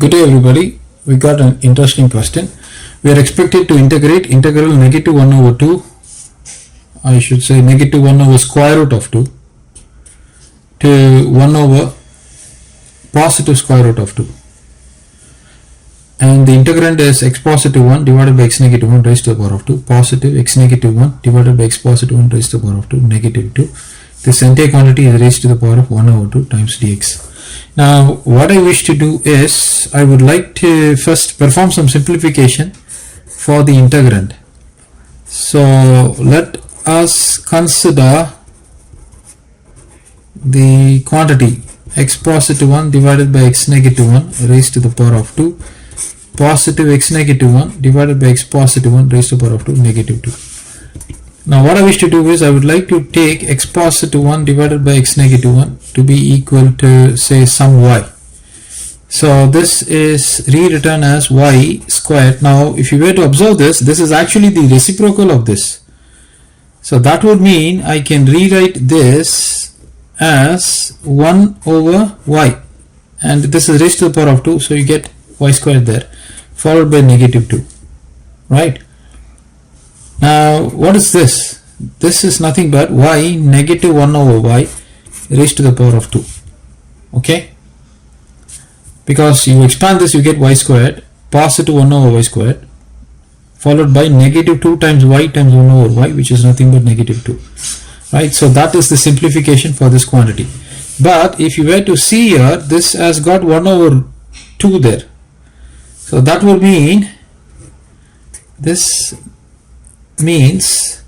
Good day everybody. We got an interesting question. We are expected to integrate integral negative 1 over 2, I should say negative 1 over square root of 2 to 1 over positive square root of 2. And the integrand is x positive 1 divided by x negative 1 raised to the power of 2, positive x negative 1 divided by x positive 1 raised to the power of 2, negative 2. This entire quantity is raised to the power of 1 over 2 times dx. Now what I wish to do is, I would like to first perform some simplification for the integrand. So let us consider the quantity x positive 1 divided by x negative 1 raised to the power of 2, positive x negative 1 divided by x positive 1 raised to the power of 2, negative 2. Now what I wish to do is, I would like to take x positive 1 divided by x negative 1 to be equal to, say, some y. So this is rewritten as y squared. Now if you were to observe this, this is actually the reciprocal of this. So that would mean I can rewrite this as 1 over y, and this is raised to the power of 2, so you get y squared there, followed by negative 2, right? Now what is this? This is nothing but y negative 1 over y raised to the power of 2. Okay, because you expand this, you get y squared, positive 1 over y squared, followed by negative 2 times y times 1 over y, which is nothing but negative 2, right? So that is the simplification for this quantity. But if you were to see here, this has got 1 over 2 there, so that will mean, this means,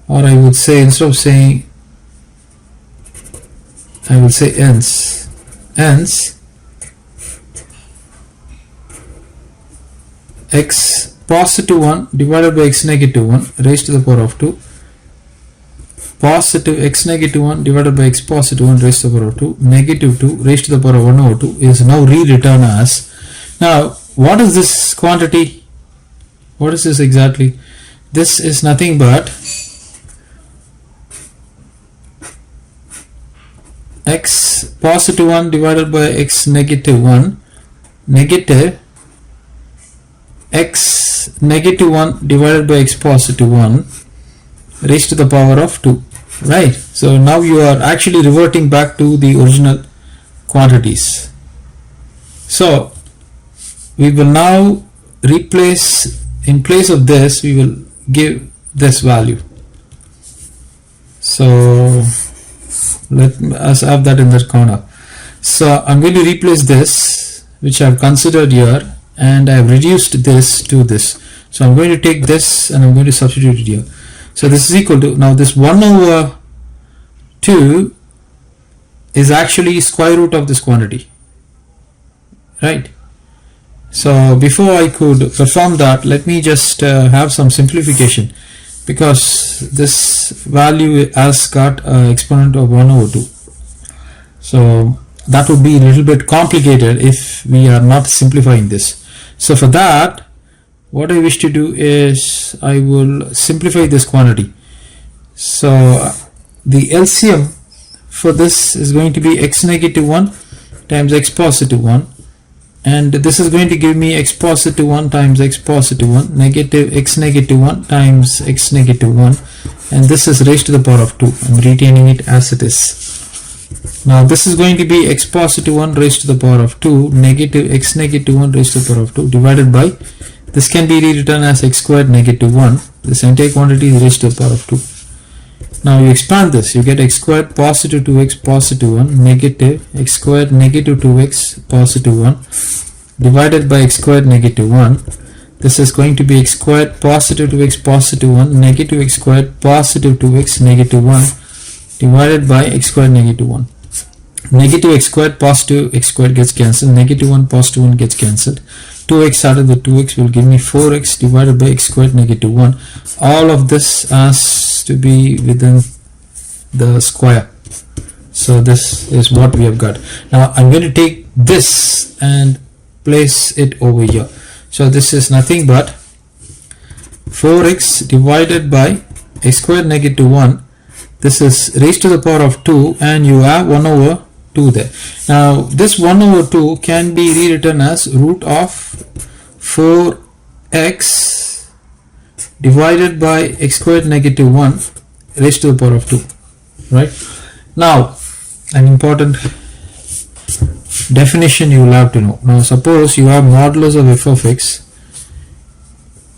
or I would say, instead of saying, I will say hence x positive 1 divided by x negative 1 raised to the power of 2, positive x negative 1 divided by x positive 1 raised to the power of 2, negative 2 raised to the power of 1 over 2 is now rewritten as, now what is this quantity? What is this exactly? This is nothing but x positive 1 divided by x negative 1 negative x negative 1 divided by x positive 1 raised to the power of 2, right? So now you are actually reverting back to the original quantities. So we will now replace, in place of this we will give this value. So let us have that in the corner. So I'm going to replace this, which I have considered here, and I have reduced this to this. So I'm going to take this and I'm going to substitute it here. So this is equal to, now this 1 over 2 is actually square root of this quantity, right? So before I could perform that, let me just have some simplification, because this value has got an exponent of 1 over 2. So that would be a little bit complicated if we are not simplifying this. So for that, what I wish to do is, I will simplify this quantity. So the LCM for this is going to be x negative 1 times x positive 1, and this is going to give me x positive 1 times x positive 1 negative x negative 1 times x negative 1, and this is raised to the power of 2. I'm retaining it as it is. Now this is going to be x positive 1 raised to the power of 2 negative x negative 1 raised to the power of 2 divided by, this can be rewritten as x squared negative 1. This entire quantity is raised to the power of 2. Now you expand this, you get x squared positive 2x positive 1 negative x squared negative 2x positive 1 divided by x squared negative 1. This is going to be x squared positive 2x positive 1 negative x squared positive 2x negative 1 divided by x squared negative 1. Negative x squared positive x squared gets cancelled, negative 1 positive 1 gets cancelled, 2x out of the 2x will give me 4x divided by x squared negative 1. All of this has to be within the square. So this is what we have got. Now I'm going to take this and place it over here. So this is nothing but 4x divided by x squared negative 1. This is raised to the power of 2, and you have 1 over 2 there. Now this 1 over 2 can be rewritten as root of 4x divided by x squared negative 1 raised to the power of 2, right? Now an important definition you will have to know. Now suppose you have modulus of f of x.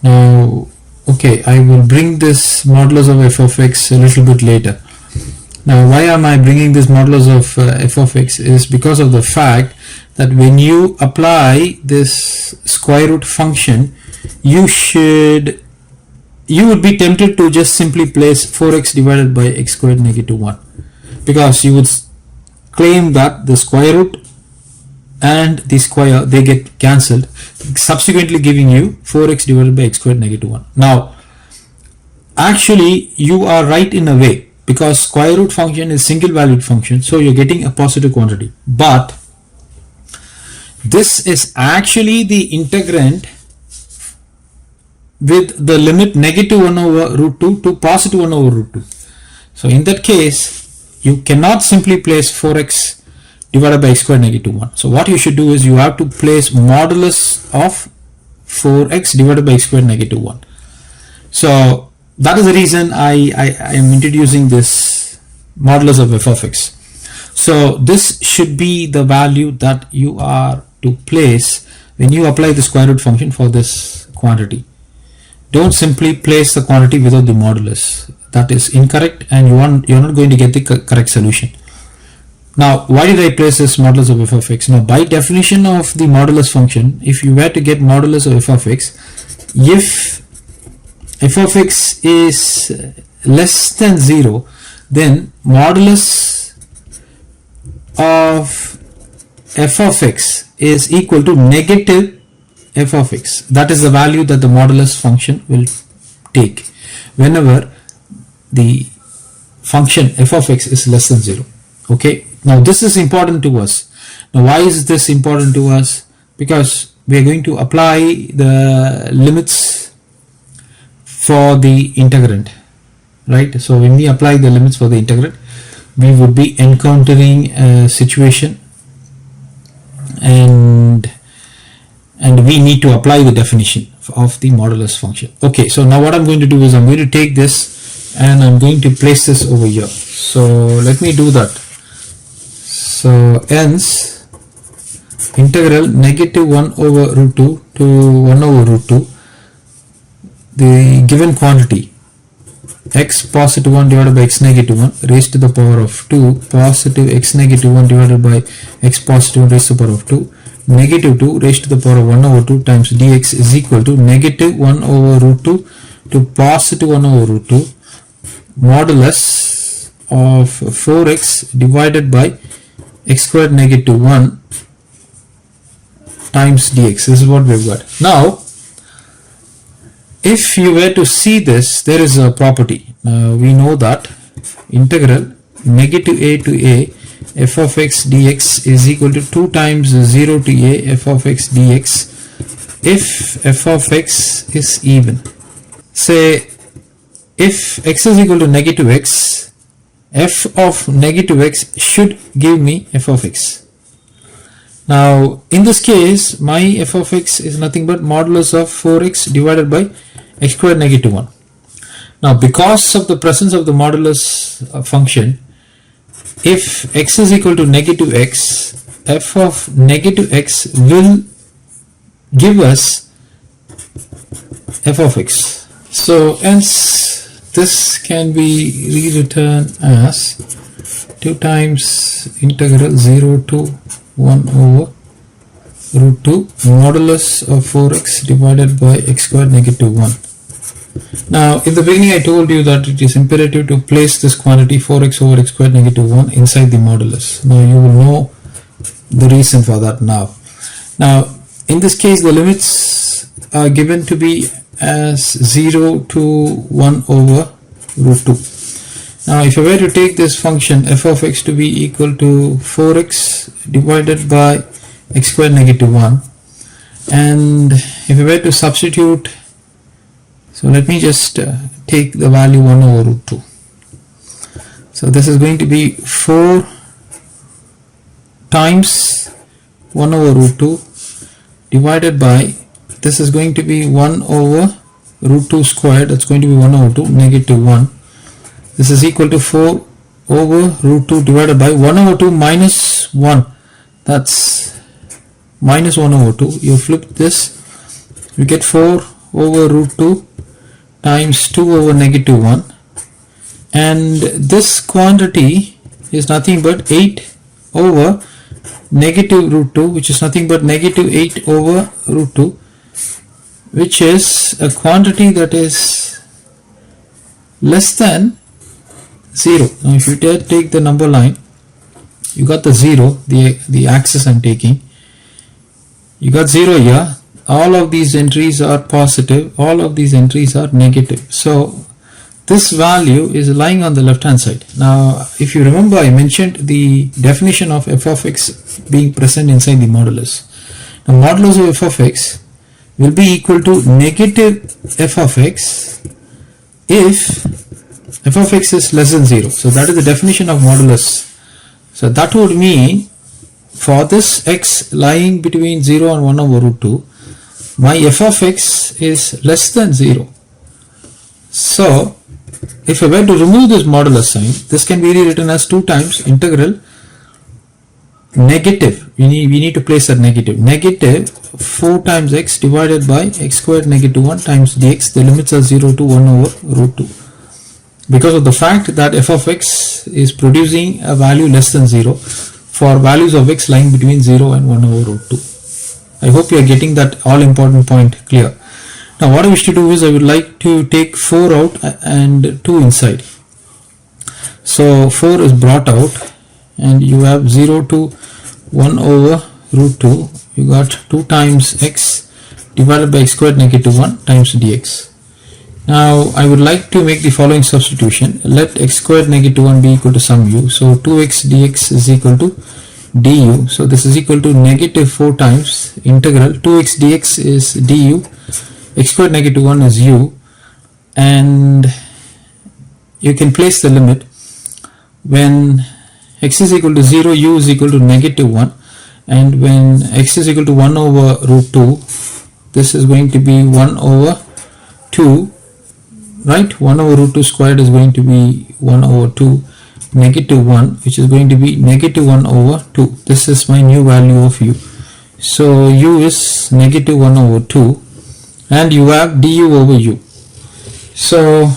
Now okay, I will bring this modulus of f of x a little bit later. Now why am I bringing this modulus of f of x is because of the fact that when you apply this square root function, you would be tempted to just simply place 4x divided by x squared negative 1, because you would claim that the square root and the square, they get cancelled, subsequently giving you 4x divided by x squared negative 1. Now actually you are right in a way, because square root function is single valued function, so you're getting a positive quantity, but this is actually the integrand with the limit negative 1 over root 2 to positive 1 over root 2. So in that case you cannot simply place 4x divided by x squared negative 1. So what you should do is you have to place modulus of 4x divided by x squared negative 1. So that is the reason I am introducing this modulus of f of x. So this should be the value that you are to place when you apply the square root function for this quantity. Don't simply place the quantity without the modulus. That is incorrect, and you're not going to get the correct solution. Now why did I place this modulus of f of x? Now by definition of the modulus function, if you were to get modulus of f of x, if f of x is less than 0, then modulus of f of x is equal to negative f of x. That is the value that the modulus function will take whenever the function f of x is less than 0. Okay, now this is important to us. Now why is this important to us? Because we are going to apply the limits for the integrand, right? So when we apply the limits for the integrand, we would be encountering a situation, and we need to apply the definition of the modulus function. Okay, so now what I'm going to do is I'm going to take this and I'm going to place this over here. So let me do that. So hence integral negative 1 over root 2 to 1 over root 2, the given quantity x positive 1 divided by x negative 1 raised to the power of 2 positive x negative 1 divided by x positive 1 raised to the power of 2 negative 2 raised to the power of 1 over 2 times dx is equal to negative 1 over root 2 to positive 1 over root 2 modulus of 4x divided by x squared negative 1 times dx. This is what we've got. Now if you were to see this, there is a property. We know that integral negative a to a f of x dx is equal to 2 times 0 to a f of x dx if f of x is even. Say if x is equal to negative x, f of negative x should give me f of x. Now in this case my f of x is nothing but modulus of 4x divided by x squared negative 1. Now because of the presence of the modulus function, if x is equal to negative x, f of negative x will give us f of x. So hence this can be rewritten as 2 times integral 0 to 1 over root 2 modulus of 4x divided by x squared negative 1. Now in the beginning I told you that it is imperative to place this quantity 4x over x squared negative 1 inside the modulus. Now you will know the reason for that now. Now in this case the limits are given to be as 0 to 1 over root 2. Now if I were to take this function f of x to be equal to 4x divided by x squared negative 1, and if I were to substitute, so let me just take the value 1 over root 2. So this is going to be 4 times 1 over root 2 divided by, this is going to be 1 over root 2 squared, that's going to be 1 over 2, negative 1. This is equal to 4 over root 2 divided by 1 over 2 minus 1, that's minus 1 over 2. You flip this, you get 4 over root 2 times 2 over negative 1, and this quantity is nothing but 8 over negative root 2, which is nothing but negative 8 over root 2, which is a quantity that is less than 0. Now if you take the number line, you got the 0, the axis I'm taking, you got 0 here. All of these entries are positive, all of these entries are negative. So this value is lying on the left hand side. Now if you remember, I mentioned the definition of f of x being present inside the modulus. Now modulus of f of x will be equal to negative f of x if f of x is less than 0. So that is the definition of modulus. So that would mean for this x lying between 0 and 1 over root 2, my f of x is less than 0. So if I were to remove this modulus sign, this can be rewritten as 2 times integral negative, we need to place a negative, negative 4 times x divided by x squared negative 1 times dx. The limits are 0 to 1 over root 2. Because of the fact that f of x is producing a value less than 0 for values of x lying between 0 and 1 over root 2. I hope you are getting that all important point clear. Now what I wish to do is I would like to take 4 out and 2 inside. So 4 is brought out and you have 0 to 1 over root 2. You got 2 times x divided by x squared negative 1 times dx. Now I would like to make the following substitution. Let x squared negative 1 be equal to some u. So 2x dx is equal to du. So this is equal to negative 4 times integral 2x dx is du, x squared negative 1 is u, and you can place the limit when x is equal to 0, u is equal to negative 1, and when x is equal to 1 over root 2, this is going to be 1 over 2, right? 1 over root 2 squared is going to be 1 over 2, negative 1, which is going to be negative 1 over 2. This is my new value of u. So u is negative 1 over 2 and you have du over u. So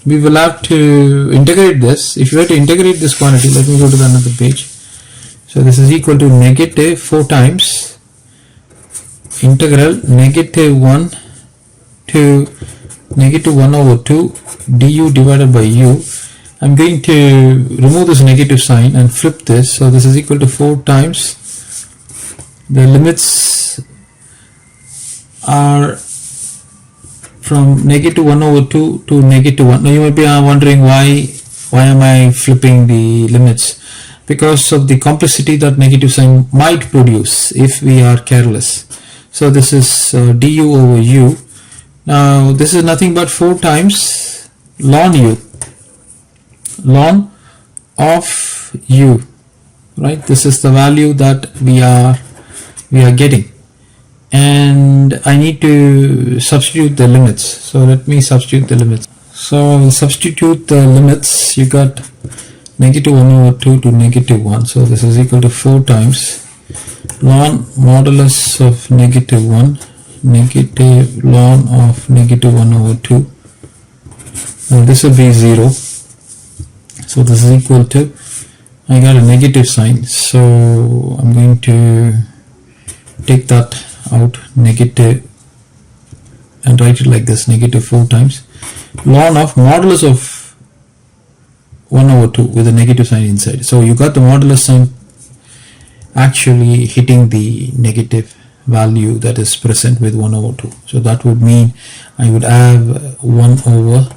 we will have to integrate this. If you were to integrate this quantity, let me go to the another page. So this is equal to negative 4 times integral negative 1 to negative 1 over 2 du divided by u. I'm going to remove this negative sign and flip this. So this is equal to 4 times, the limits are from negative 1 over 2 to negative 1. Now you might be wondering why am I flipping the limits? Because of the complexity that negative sign might produce if we are careless. So this is du over u. Now this is nothing but 4 times ln u, ln of u, right? This is the value that we are getting, and I need to substitute the limits. So let me substitute the limits. So I will substitute the limits. You got negative 1 over 2 to negative 1. So this is equal to 4 times ln modulus of negative 1, negative ln of negative 1 over 2. And this will be 0. So this is equal to, I got a negative sign. So I'm going to take that out, negative, and write it like this, negative 4 times ln of modulus of 1 over 2 with a negative sign inside. So you got the modulus sign actually hitting the negative value that is present with 1 over 2. So that would mean I would have 1 over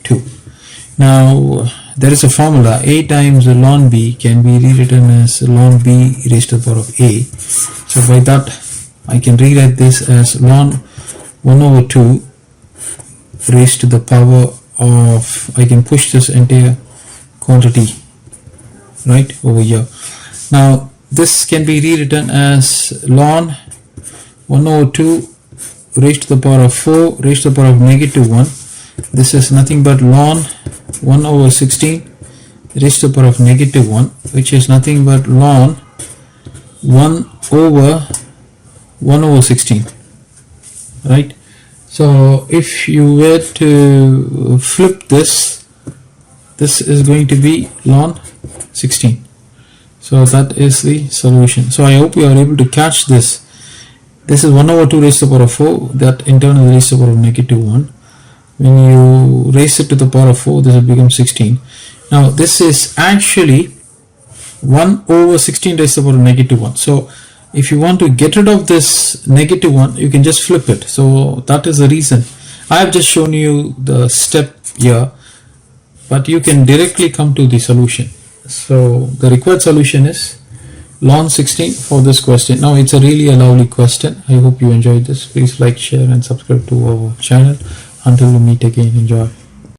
2. Now there is a formula, a times ln b can be rewritten as ln b raised to the power of a. So by that I can rewrite this as ln 1 over 2 raised to the power of, I can push this entire quantity right over here. Now this can be rewritten as ln 1 over 2 raised to the power of 4 raised to the power of negative 1. This is nothing but ln 1 over 16 raised to the power of negative 1, which is nothing but ln 1 over 16, right? So if you were to flip this, this is going to be ln 16. So that is the solution. So I hope you are able to catch this. This is 1 over 2 raised to the power of 4, that in turn is raised to the power of negative 1. When you raise it to the power of 4, this will become 16. Now this is actually 1 over 16 raised to the power of negative 1. So if you want to get rid of this negative 1, you can just flip it. So that is the reason. I have just shown you the step here, but you can directly come to the solution. So the required solution is ln 16 for this question. Now it's a really lovely question. I hope you enjoyed this. Please like, share and subscribe to our channel. Until we meet again, enjoy.